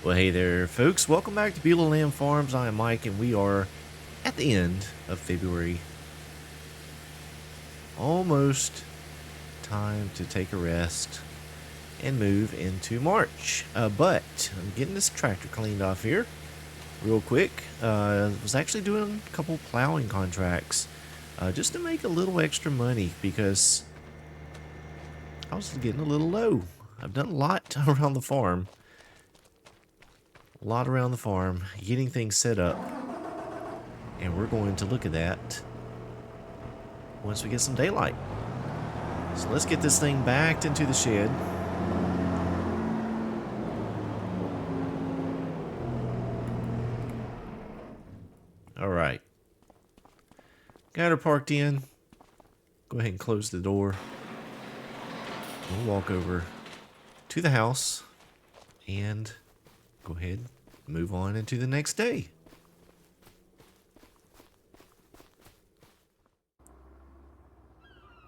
Well, hey there, folks. Welcome back to Beulahland Farms. I am Mike, and we are at the end of February. Almost time to take a rest and move into March. But I'm getting this tractor cleaned off here real quick. Was actually doing a couple plowing contracts just to make a little extra money because I was getting a little low. I've done a lot around the farm. A lot around the farm, getting things set up. And we're going to look at that once we get some daylight. So let's get this thing backed into the shed. All right. Got her parked in. Go ahead and close the door. We'll walk over to the house and go ahead and move on into the next day.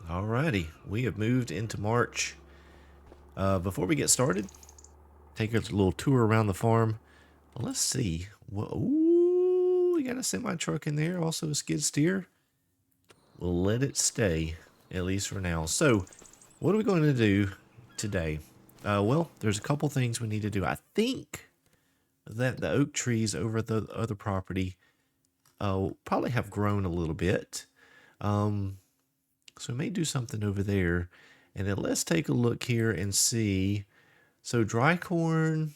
Alrighty, we have moved into March. Before we get started, take a little tour around the farm. Well, let's see. Ooh, we got a semi-truck in there, also a skid steer. We'll let it stay, at least for now. So, what are we going to do today? Well, there's a couple things we need to do. I think that the oak trees over the other property probably have grown a little bit. So we may do something over there. And then let's take a look here and see. So dry corn,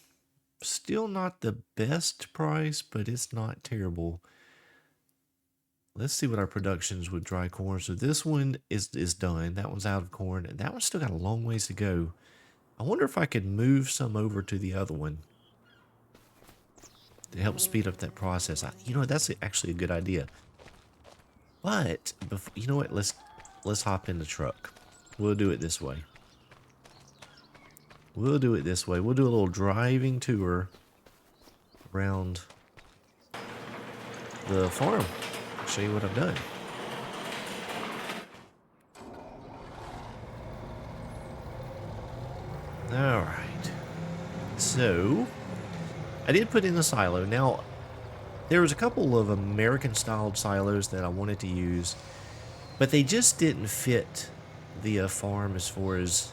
still not the best price, but it's not terrible. Let's see what our production's with dry corn. So this one is done. That one's out of corn. And that one's still got a long ways to go. I wonder if I could move some over to the other one to help speed up that process. You know what? That's actually a good idea. But, you know what? Let's hop in the truck. We'll do it this way. We'll do it this way. We'll do a little driving tour around the farm. I'll show you what I've done. All right. So, I did put in a silo. Now, there was a couple of American-styled silos that I wanted to use, but they just didn't fit the farm as far as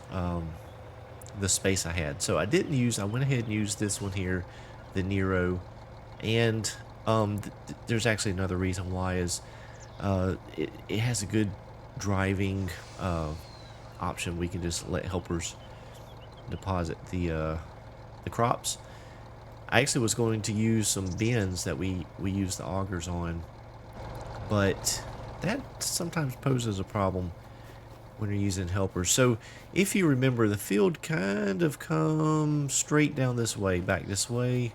the space I had. So I went ahead and used this one here, the Nero. And there's actually another reason why is it has a good driving option. We can just let helpers deposit the crops. I actually was going to use some bins that we use the augers on, but that sometimes poses a problem when you're using helpers. So if you remember, the field kind of comes straight down this way, back this way,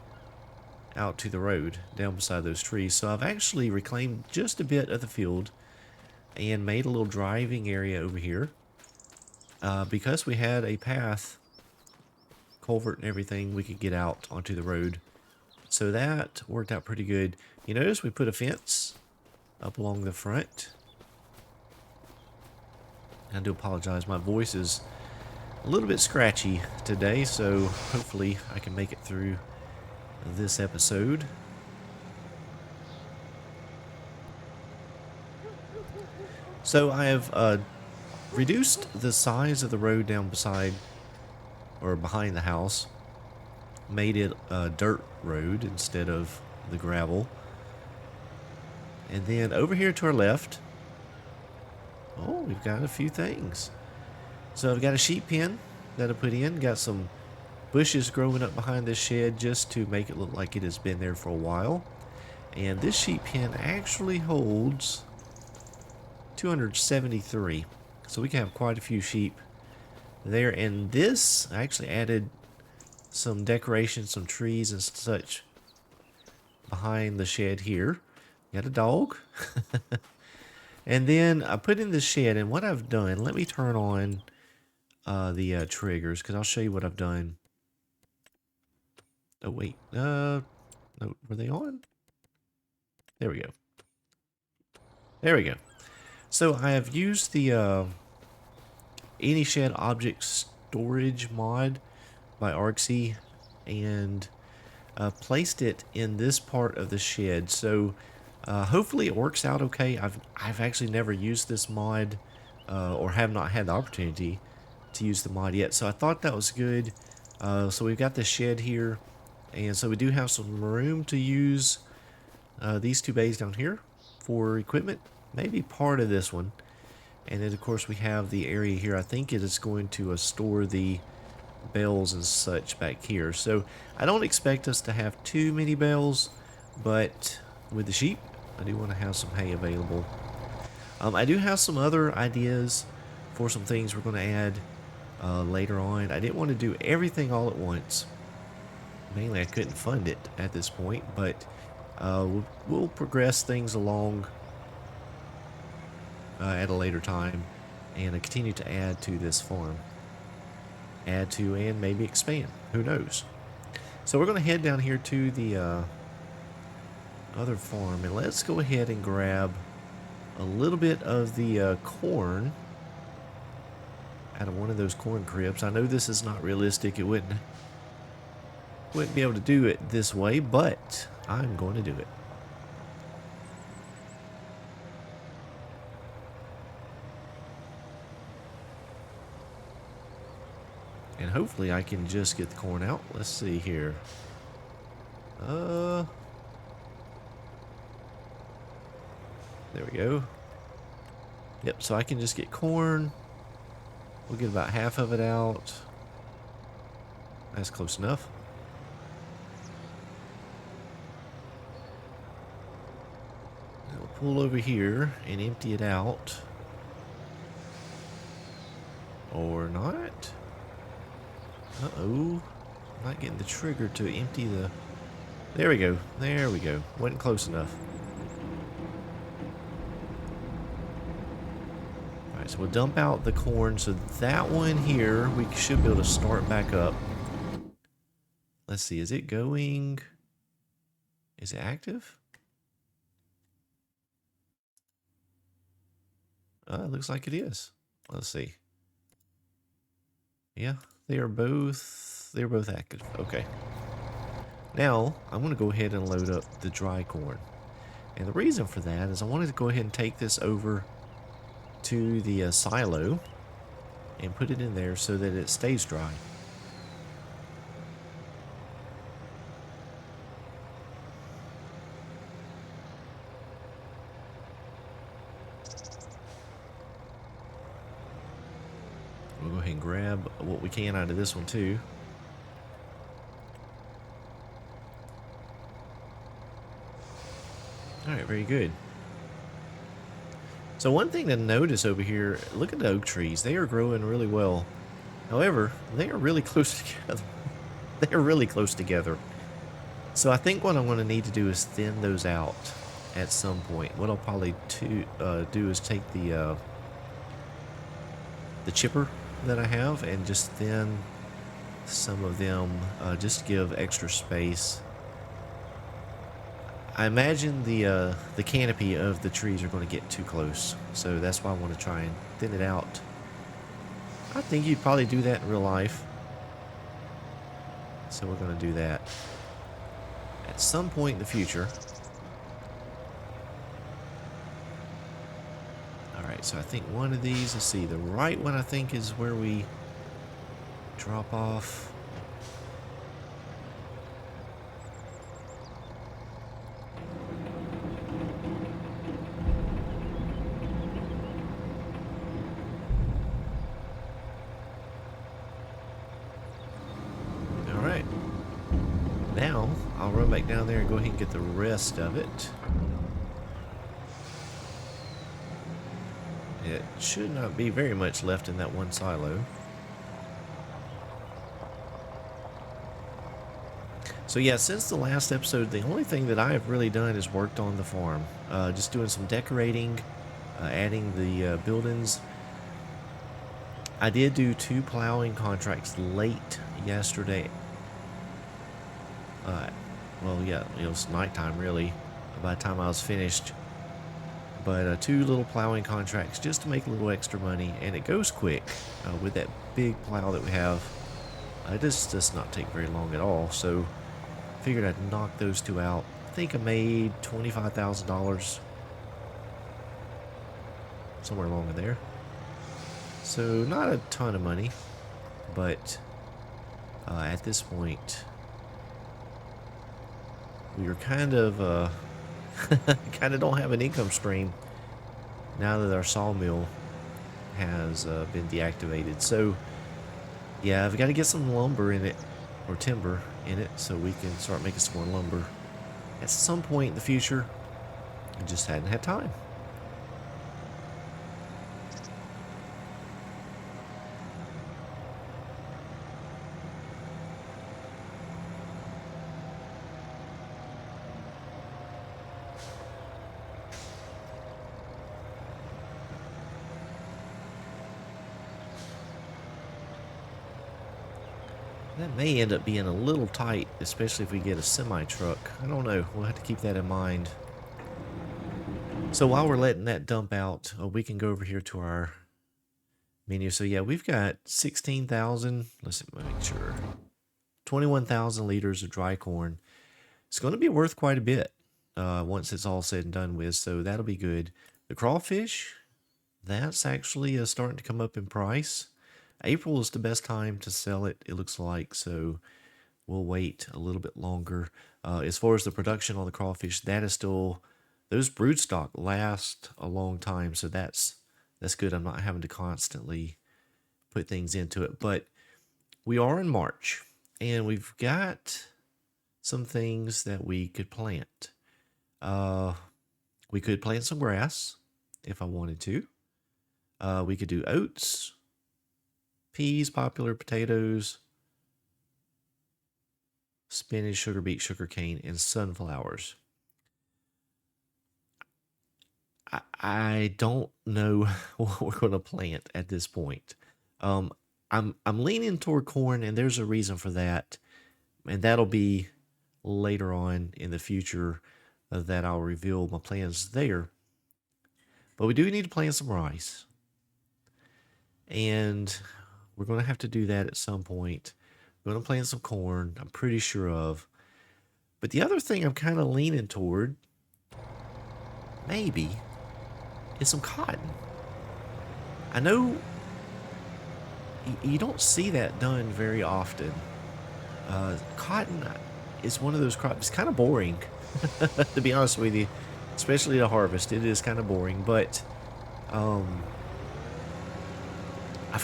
out to the road, down beside those trees. So I've actually reclaimed just a bit of the field and made a little driving area over here. Because we had a path, culvert and everything, we could get out onto the road. So that worked out pretty good. You notice we put a fence up along the front. I do apologize, my voice is a little bit scratchy today, so hopefully I can make it through this episode. So I have reduced the size of the road down beside or behind the house, made it a dirt road instead of the gravel. And then over here to our left, oh, we've got a few things. So I've got a sheep pen that I put in, got some bushes growing up behind this shed just to make it look like it has been there for a while. And this sheep pen actually holds 273. So we can have quite a few sheep there. And this, I actually added some decorations, some trees and such behind the shed here. Got a dog. And then I put in the shed, and what I've done, let me turn on the triggers, because I'll show you what I've done. Oh, wait. No, were they on? There we go. There we go. So I have used the Any Shed Object Storage mod by Arxy, and placed it in this part of the shed. So hopefully it works out okay. I've actually never used this mod, or have not had the opportunity to use the mod yet. So I thought that was good. So we've got the shed here, and so we do have some room to use these two bays down here for equipment. Maybe part of this one. And then of course we have the area here. I think it is going to store the bales and such back here. So I don't expect us to have too many bales, but with the sheep, I do want to have some hay available. I do have some other ideas for some things we're going to add later on. I didn't want to do everything all at once. Mainly I couldn't fund it at this point, but we'll progress things along at a later time and continue to add to this farm. Add to and maybe expand. Who knows? So we're going to head down here to the other farm, and let's go ahead and grab a little bit of the corn out of one of those corn cribs. I know this is not realistic. It wouldn't be able to do it this way, but I'm going to do it. And hopefully I can just get the corn out. Let's see here. There we go. Yep, so I can just get corn. We'll get about half of it out. That's close enough. And we'll pull over here and empty it out. Or not. Uh-oh. I'm not getting the trigger to empty the... There we go. There we go. Wasn't close enough. Alright, so we'll dump out the corn. So that one here, we should be able to start back up. Let's see. Is it going... Is it active? It looks like it is. Let's see. Yeah. They're both active. Okay. Now, I'm going to go ahead and load up the dry corn. And the reason for that is I wanted to go ahead and take this over to the silo and put it in there so that it stays dry. We'll go ahead and grab what we can out of this one too. Alright, very good. So one thing to notice over here, look at the oak trees. They are growing really well. However, they are really close together. They are really close together. So I think what I'm going to need to do is thin those out at some point. What I'll probably do is take the chipper that I have and just thin some of them, just to give extra space. I imagine the canopy of the trees are going to get too close, so that's why I want to try and thin it out. I think you'd probably do that in real life, so we're going to do that at some point in the future. Alright, so I think one of these, let's see, the right one I think is where we drop off. Alright. Now, I'll run back down there and go ahead and get the rest of it. It should not be very much left in that one silo. So yeah, since the last episode, the only thing that I have really done is worked on the farm. Just doing some decorating, adding the buildings. I did do 2 plowing contracts late yesterday. Well, yeah, it was nighttime really by the time I was finished. But 2 little plowing contracts just to make a little extra money, and it goes quick with that big plow that we have. It does not take very long at all. So Figured I'd knock those two out. I think I made $25,000, somewhere along in there. So not a ton of money, but at this point, we are kind of kind of don't have an income stream now that our sawmill has been deactivated. So yeah, I've got to get some lumber in it, or timber in it, so we can start making some more lumber at some point in the future. I just hadn't had time. That may end up being a little tight, especially if we get a semi-truck. I don't know. We'll have to keep that in mind. So while we're letting that dump out, we can go over here to our menu. So yeah, we've got 16,000. Let's make sure. 21,000 liters of dry corn. It's going to be worth quite a bit once it's all said and done with. So that'll be good. The crawfish, that's actually starting to come up in price. April is the best time to sell it, it looks like, so we'll wait a little bit longer. As far as the production on the crawfish, that is still, those brood stock last a long time, so that's good. I'm not having to constantly put things into it, but we are in March, and we've got some things that we could plant. We could plant some grass if I wanted to. We could do oats, peas, popular potatoes, spinach, sugar beet, sugar cane, and sunflowers. I don't know what we're going to plant at this point. I'm leaning toward corn, and there's a reason for that, and that'll be later on in the future that I'll reveal my plans there. But we do need to plant some rice, and we're going to have to do that at some point. We're going to plant some corn, I'm pretty sure of. But the other thing I'm kind of leaning toward, maybe, is some cotton. I know you don't see that done very often. Cotton is one of those crops. It's kind of boring, to be honest with you, especially to harvest. It is kind of boring, but I've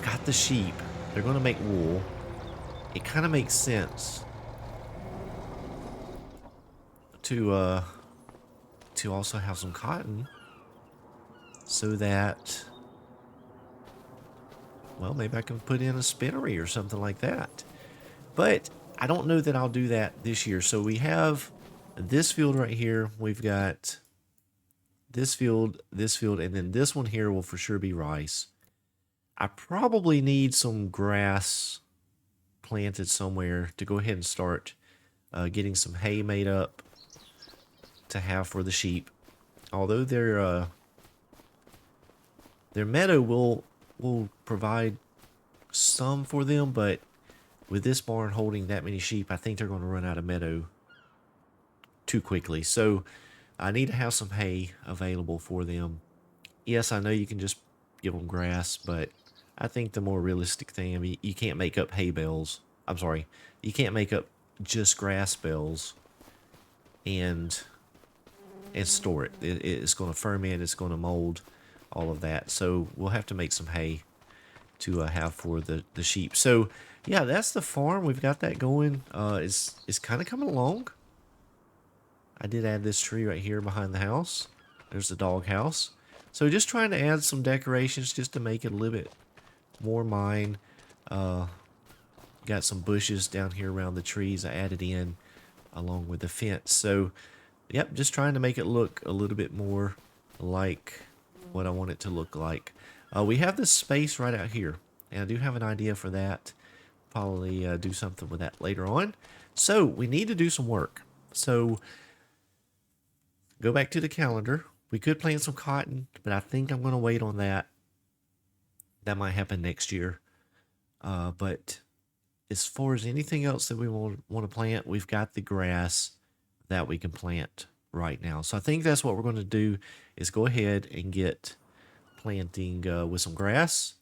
got the sheep. They're going to make wool. It kind of makes sense to also have some cotton, so that, well, maybe I can put in a spinnery or something like that. But I don't know that I'll do that this year. So we have this field right here. We've got this field, and then this one here will for sure be rice. I probably need some grass planted somewhere to go ahead and start getting some hay made up to have for the sheep. Although their meadow will provide some for them, but with this barn holding that many sheep, I think they're going to run out of meadow too quickly. So I need to have some hay available for them. Yes, I know you can just give them grass, but I think the more realistic thing, I mean, you can't make up hay bales. I'm sorry, you can't make up just grass bales and store it. It's going to ferment, it's going to mold, all of that. So we'll have to make some hay to have for the sheep. So yeah, that's the farm. We've got that going. It's kind of coming along. I did add this tree right here behind the house. There's the dog house. So just trying to add some decorations just to make it a little bit more mine. Got some bushes down here around the trees I added in along with the fence. So yep, just trying to make it look a little bit more like what I want it to look like. We have this space right out here, and I do have an idea for that. Probably do something with that later on. So we need to do some work. So go back to the calendar. We could plant some cotton, but I think I'm going to wait on that. That might happen next year. But as far as anything else that we want to plant, we've got the grass that we can plant right now. So I think that's what we're going to do is go ahead and get planting with some grass,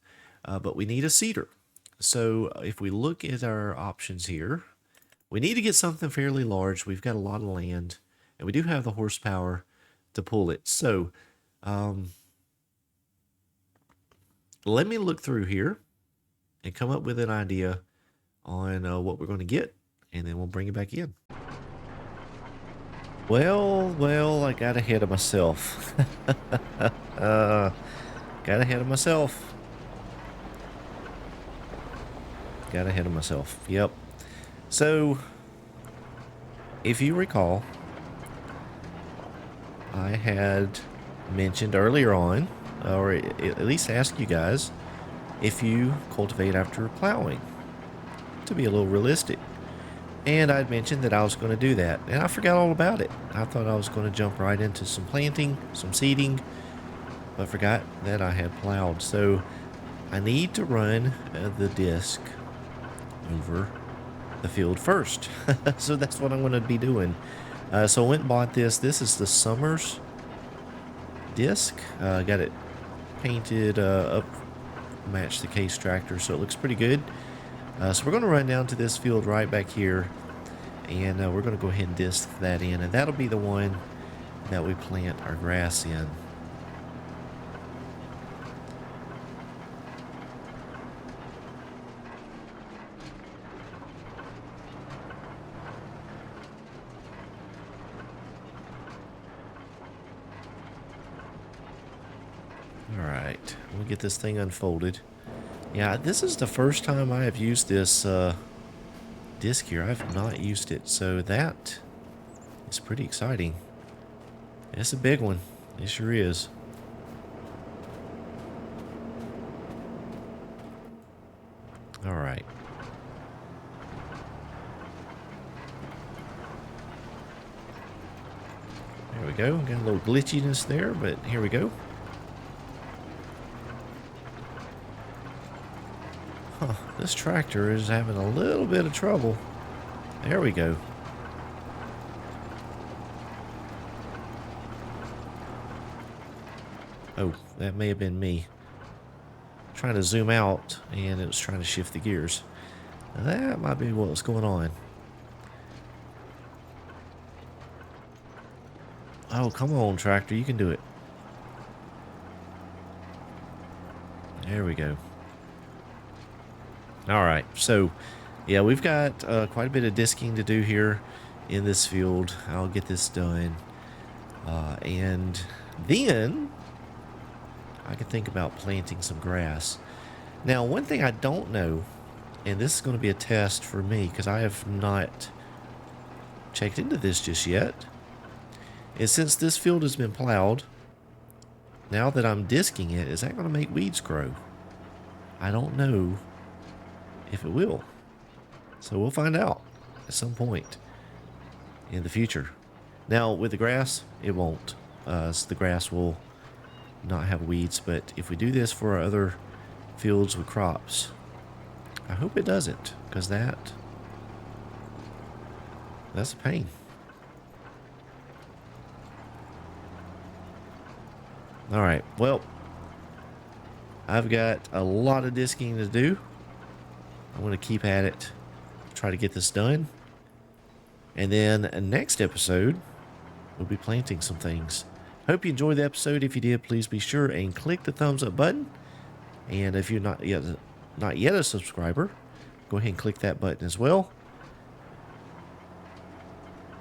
but we need a seeder. So if we look at our options here, we need to get something fairly large. We've got a lot of land, and we do have the horsepower to pull it. So let me look through here and come up with an idea on what we're going to get, and then we'll bring it back in. Well, I got ahead of myself. Got ahead of myself. Got ahead of myself. Yep. So, if you recall, I had mentioned earlier on, or at least asked you guys, if you cultivate after plowing, to be a little realistic. And I'd mentioned that I was going to do that, and I forgot all about it. I thought I was going to jump right into some planting, some seeding, but forgot that I had plowed. So I need to run the disc over the field first. So that's what I'm going to be doing. So I went and bought this. This is the Summers disc. Got it painted up, matched the case tractor, so it looks pretty good. So we're going to run down to this field right back here, and we're going to go ahead and disc that in, and that'll be the one that we plant our grass in. Alright, we'll get this thing unfolded. Yeah, this is the first time I have used this disc here. I've not used it, so that is pretty exciting. It's a big one. It sure is. Alright. There we go. Got a little glitchiness there, but here we go. Huh, this tractor is having a little bit of trouble. There we go. Oh, that may have been me. Trying to zoom out, and it was trying to shift the gears. Now, that might be what's going on. Oh, come on, tractor. You can do it. There we go. Alright, so yeah, we've got quite a bit of disking to do here in this field. I'll get this done. And then I can think about planting some grass. Now, one thing I don't know, and this is going to be a test for me because I have not checked into this just yet, is since this field has been plowed, now that I'm disking it, is that going to make weeds grow? I don't know if it will. So we'll find out at some point in the future. Now, with the grass, it won't. So the grass will not have weeds, but if we do this for our other fields with crops, I hope it doesn't, because that's a pain. Alright, well, I've got a lot of disking to do. I'm going to keep at it, try to get this done. And then next episode, we'll be planting some things. Hope you enjoyed the episode. If you did, please be sure and click the thumbs up button. And if you're not yet a subscriber, go ahead and click that button as well.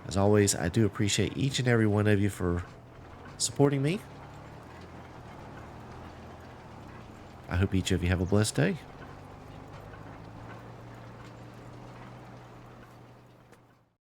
As always, I do appreciate each and every one of you for supporting me. I hope each of you have a blessed day.